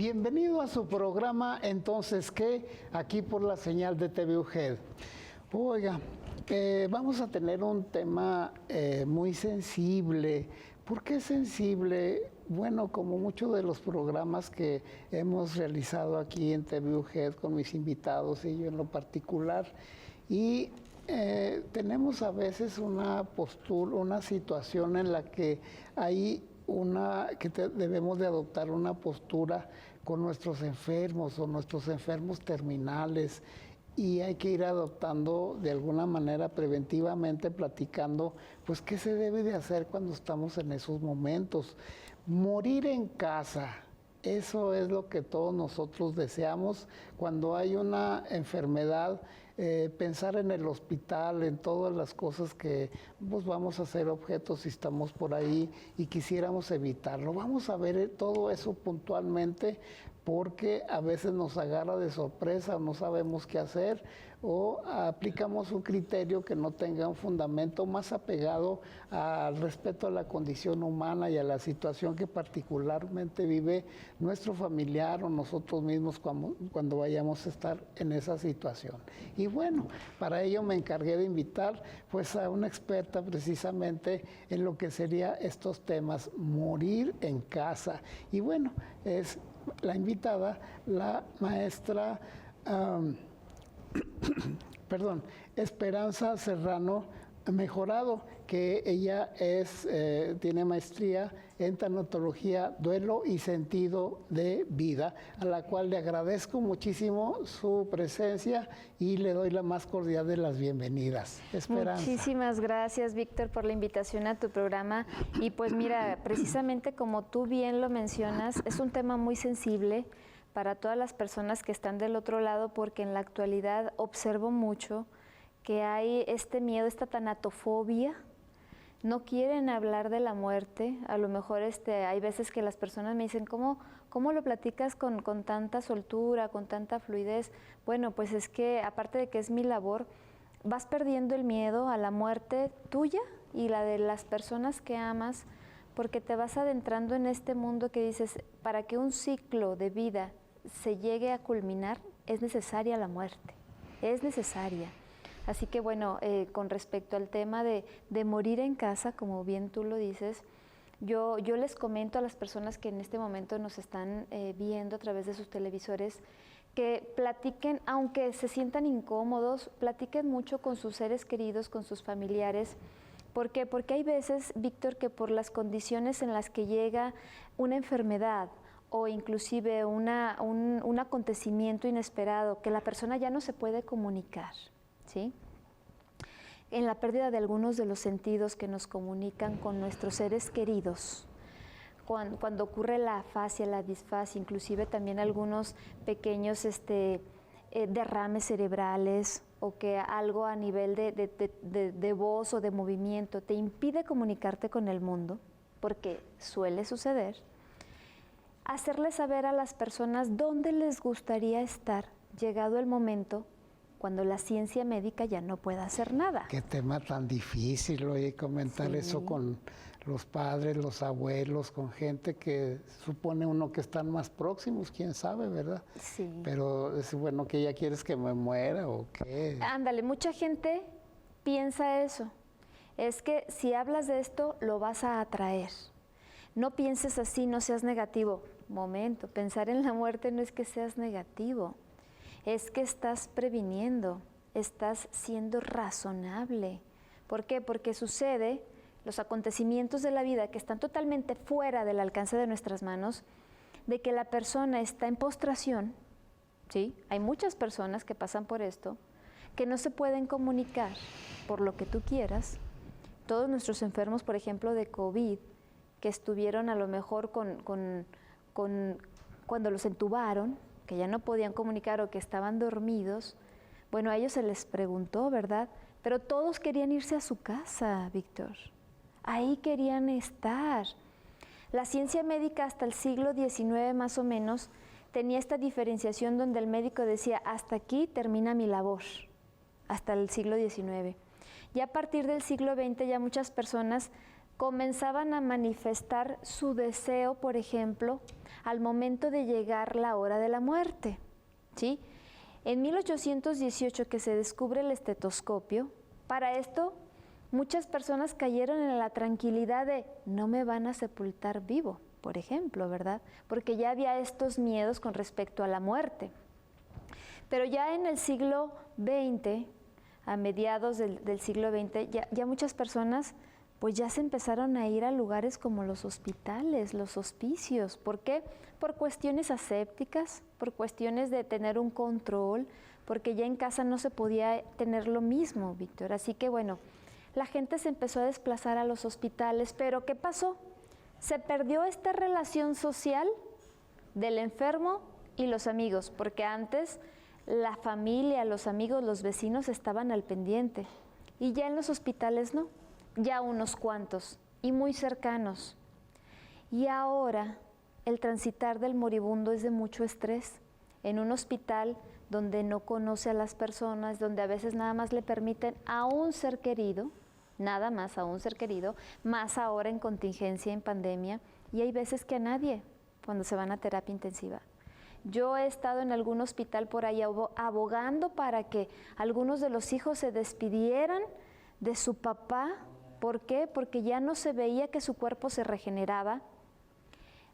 Bienvenido a su programa Entonces ¿Qué? Aquí por la señal de TV UGED. Oiga, vamos a tener un tema muy sensible. ¿Por qué sensible? Bueno, como muchos de los programas que hemos realizado aquí en TV UGED con mis invitados y yo en lo particular, y tenemos a veces una postura, una situación en la que hay debemos de adoptar una postura con nuestros enfermos o nuestros enfermos terminales, y hay que ir adoptando de alguna manera preventivamente, platicando pues qué se debe de hacer cuando estamos en esos momentos. Morir en casa, eso es lo que todos nosotros deseamos cuando hay una enfermedad. Pensar en el hospital, en todas las cosas que pues, vamos a ser objetos si estamos por ahí y quisiéramos evitarlo. Vamos a ver todo eso puntualmente, porque a veces nos agarra de sorpresa, no sabemos qué hacer o aplicamos un criterio que no tenga un fundamento más apegado al respeto a la condición humana y a la situación que particularmente vive nuestro familiar o nosotros mismos cuando vayamos a estar en esa situación. Y bueno, para ello me encargué de invitar pues a una experta precisamente en lo que sería estos temas, morir en casa. Y bueno, es la invitada, la maestra Esperanza Serrano Mejorado, que ella tiene maestría en tanatología, duelo y sentido de vida, a la cual le agradezco muchísimo su presencia y le doy la más cordial de las bienvenidas. Esperanza. Muchísimas gracias, Víctor, por la invitación a tu programa. Y pues mira, precisamente como tú bien lo mencionas, es un tema muy sensible para todas las personas que están del otro lado, porque en la actualidad observo mucho que hay este miedo, esta tanatofobia. No quieren hablar de la muerte. A lo mejor hay veces que las personas me dicen, ¿cómo lo platicas con tanta soltura, con tanta fluidez? Bueno, pues es que aparte de que es mi labor, vas perdiendo el miedo a la muerte tuya y la de las personas que amas, porque te vas adentrando en este mundo que dices, para que un ciclo de vida se llegue a culminar, es necesaria la muerte, es necesaria. Así que bueno, con respecto al tema de morir en casa, como bien tú lo dices, yo les comento a las personas que en este momento nos están viendo a través de sus televisores, que platiquen, aunque se sientan incómodos, platiquen mucho con sus seres queridos, con sus familiares. ¿Por qué? Porque hay veces, Víctor, que por las condiciones en las que llega una enfermedad o inclusive un acontecimiento inesperado, que la persona ya no se puede comunicar, ¿sí? En la pérdida de algunos de los sentidos que nos comunican con nuestros seres queridos, cuando ocurre la afasia, la disfasia, inclusive también algunos pequeños derrames cerebrales, o que algo a nivel de voz o de movimiento te impide comunicarte con el mundo, porque suele suceder, hacerles saber a las personas dónde les gustaría estar llegado el momento cuando la ciencia médica ya no pueda hacer nada. Qué tema tan difícil, oye, comentar sí. Eso con los padres, los abuelos, con gente que supone uno que están más próximos, quién sabe, ¿verdad? Sí. Pero es bueno que ya quieres que me muera o qué. Ándale, mucha gente piensa eso. Es que si hablas de esto, lo vas a atraer. No pienses así, no seas negativo. Momento, pensar en la muerte no es que seas negativo. Es que estás previniendo, estás siendo razonable. ¿Por qué? Porque sucede los acontecimientos de la vida que están totalmente fuera del alcance de nuestras manos, de que la persona está en postración, ¿sí? Hay muchas personas que pasan por esto, que no se pueden comunicar por lo que tú quieras. Todos nuestros enfermos, por ejemplo, de COVID, que estuvieron a lo mejor cuando los entubaron, que ya no podían comunicar o que estaban dormidos, bueno, a ellos se les preguntó, ¿verdad? Pero todos querían irse a su casa, Víctor. Ahí querían estar. La ciencia médica hasta el siglo XIX más o menos tenía esta diferenciación donde el médico decía, hasta aquí termina mi labor, hasta el siglo XIX. Ya a partir del siglo XX ya muchas personas comenzaban a manifestar su deseo, por ejemplo, al momento de llegar la hora de la muerte, ¿sí? En 1818 que se descubre el estetoscopio, para esto muchas personas cayeron en la tranquilidad de no me van a sepultar vivo, por ejemplo, ¿verdad? Porque ya había estos miedos con respecto a la muerte. Pero ya en el siglo XX, a mediados del siglo XX, ya muchas personas pues ya se empezaron a ir a lugares como los hospitales, los hospicios. ¿Por qué? Por cuestiones asépticas, por cuestiones de tener un control, porque ya en casa no se podía tener lo mismo, Víctor. Así que bueno, la gente se empezó a desplazar a los hospitales, pero ¿qué pasó? Se perdió esta relación social del enfermo y los amigos, porque antes la familia, los amigos, los vecinos estaban al pendiente, y ya en los hospitales no. Ya unos cuantos y muy cercanos. Y ahora el transitar del moribundo es de mucho estrés. En un hospital donde no conoce a las personas, donde a veces nada más le permiten a un ser querido, nada más a un ser querido, más ahora en contingencia, en pandemia, y hay veces que a nadie cuando se van a terapia intensiva. Yo he estado en algún hospital por ahí abogando para que algunos de los hijos se despidieran de su papá. ¿Por qué? Porque ya no se veía que su cuerpo se regeneraba.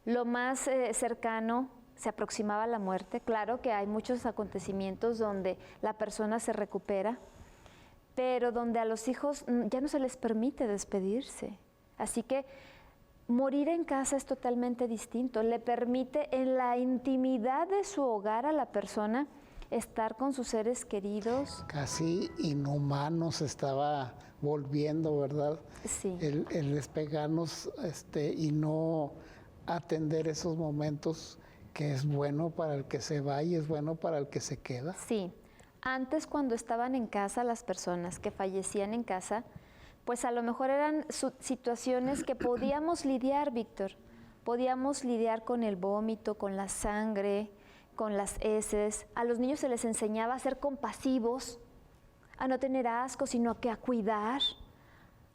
Lo más cercano se aproximaba a la muerte. Claro que hay muchos acontecimientos donde la persona se recupera, pero donde a los hijos ya no se les permite despedirse. Así que morir en casa es totalmente distinto. Le permite en la intimidad de su hogar a la persona estar con sus seres queridos. Casi inhumano se estaba volviendo, ¿verdad? Sí. El despegarnos y no atender esos momentos, que es bueno para el que se va y es bueno para el que se queda. Sí. Antes, cuando estaban en casa, las personas que fallecían en casa, pues a lo mejor eran situaciones que podíamos lidiar, Víctor. Podíamos lidiar con el vómito, con la sangre, con las heces. A los niños se les enseñaba a ser compasivos, a no tener asco, sino que a cuidar,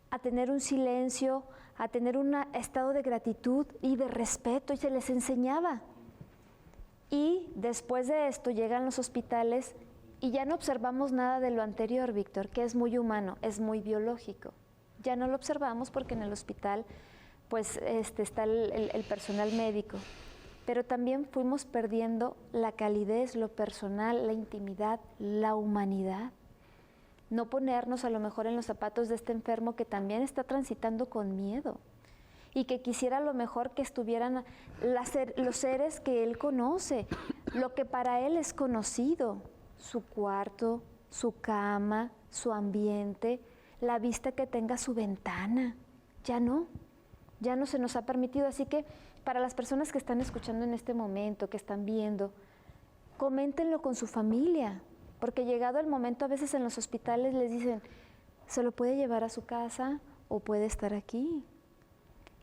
a tener un silencio, a tener un estado de gratitud y de respeto, y se les enseñaba. Y después de esto llegan los hospitales y ya no observamos nada de lo anterior, Víctor, que es muy humano, es muy biológico. Ya no lo observamos porque en el hospital pues está el personal médico. Pero también fuimos perdiendo la calidez, lo personal, la intimidad, la humanidad. No ponernos a lo mejor en los zapatos de este enfermo que también está transitando con miedo y que quisiera a lo mejor que estuvieran los seres que él conoce, lo que para él es conocido, su cuarto, su cama, su ambiente, la vista que tenga su ventana. Ya no se nos ha permitido, así que para las personas que están escuchando en este momento, que están viendo, coméntenlo con su familia, porque llegado el momento a veces en los hospitales les dicen, se lo puede llevar a su casa o puede estar aquí.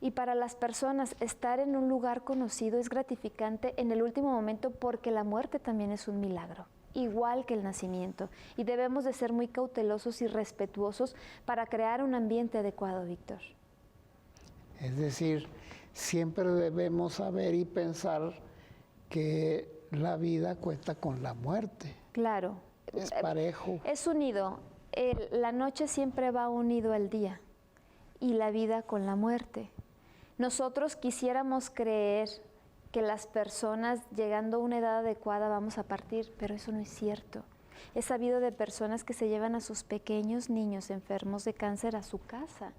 Y para las personas estar en un lugar conocido es gratificante en el último momento, porque la muerte también es un milagro, igual que el nacimiento. Y debemos de ser muy cautelosos y respetuosos para crear un ambiente adecuado, Víctor. Es decir, siempre debemos saber y pensar que la vida cuenta con la muerte. Claro. Es parejo. Es unido. La noche siempre va unido al día y la vida con la muerte. Nosotros quisiéramos creer que las personas llegando a una edad adecuada vamos a partir, pero eso no es cierto. He sabido de personas que se llevan a sus pequeños niños enfermos de cáncer a su casa,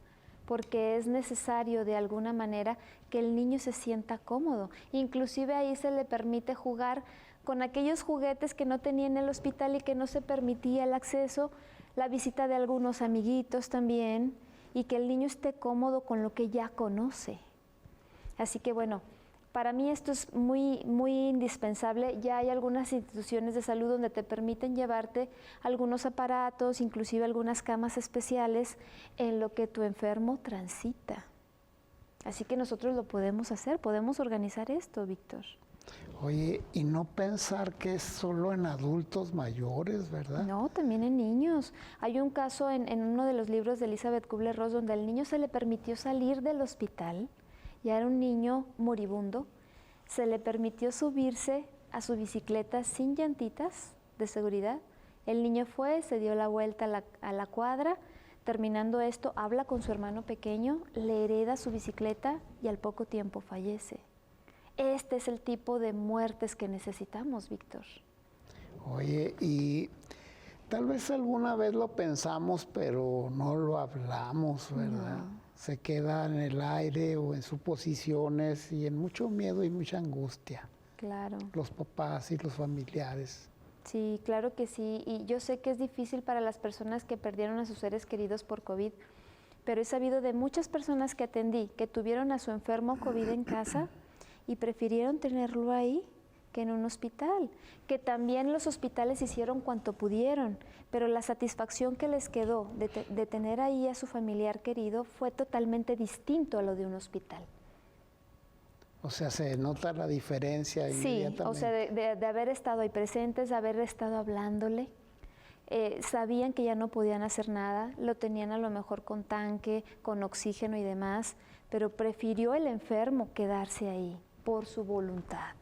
porque es necesario de alguna manera que el niño se sienta cómodo. Inclusive ahí se le permite jugar con aquellos juguetes que no tenía en el hospital y que no se permitía el acceso, la visita de algunos amiguitos también, y que el niño esté cómodo con lo que ya conoce. Así que bueno, para mí esto es muy indispensable. Ya hay algunas instituciones de salud donde te permiten llevarte algunos aparatos, inclusive algunas camas especiales en lo que tu enfermo transita. Así que nosotros lo podemos hacer, podemos organizar esto, Víctor. Oye, y no pensar que es solo en adultos mayores, ¿verdad? No, también en niños. Hay un caso en uno de los libros de Elizabeth Kubler-Ross donde al niño se le permitió salir del hospital, ya era un niño moribundo, se le permitió subirse a su bicicleta sin llantitas de seguridad. El niño fue, se dio la vuelta a la cuadra, terminando esto, habla con su hermano pequeño, le hereda su bicicleta y al poco tiempo fallece. Este es el tipo de muertes que necesitamos, Víctor. Oye, y tal vez alguna vez lo pensamos, pero no lo hablamos, ¿verdad? No. Se queda en el aire o en suposiciones y en mucho miedo y mucha angustia. Claro. Los papás y los familiares. Sí, claro que sí. Y yo sé que es difícil para las personas que perdieron a sus seres queridos por COVID, pero he sabido de muchas personas que atendí que tuvieron a su enfermo COVID en casa y prefirieron tenerlo ahí que en un hospital, que también los hospitales hicieron cuanto pudieron, pero la satisfacción que les quedó de tener ahí a su familiar querido fue totalmente distinto a lo de un hospital. O sea, se nota la diferencia inmediatamente. Sí, o sea, de haber estado ahí presentes, de haber estado hablándole, sabían que ya no podían hacer nada, lo tenían a lo mejor con tanque, con oxígeno y demás, pero prefirió el enfermo quedarse ahí por su voluntad.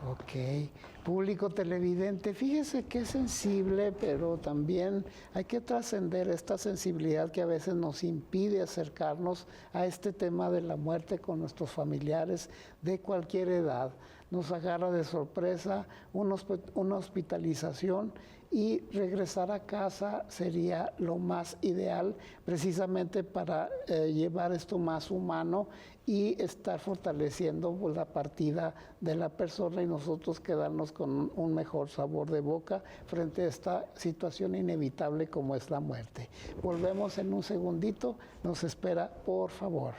Ok, público televidente, fíjese que es sensible, pero también hay que trascender esta sensibilidad que a veces nos impide acercarnos a este tema de la muerte con nuestros familiares de cualquier edad. Nos agarra de sorpresa una hospitalización y regresar a casa sería lo más ideal precisamente para llevar esto más humano y estar fortaleciendo pues, la partida de la persona y nosotros quedarnos con un mejor sabor de boca frente a esta situación inevitable como es la muerte. Volvemos en un segundito, nos espera, por favor.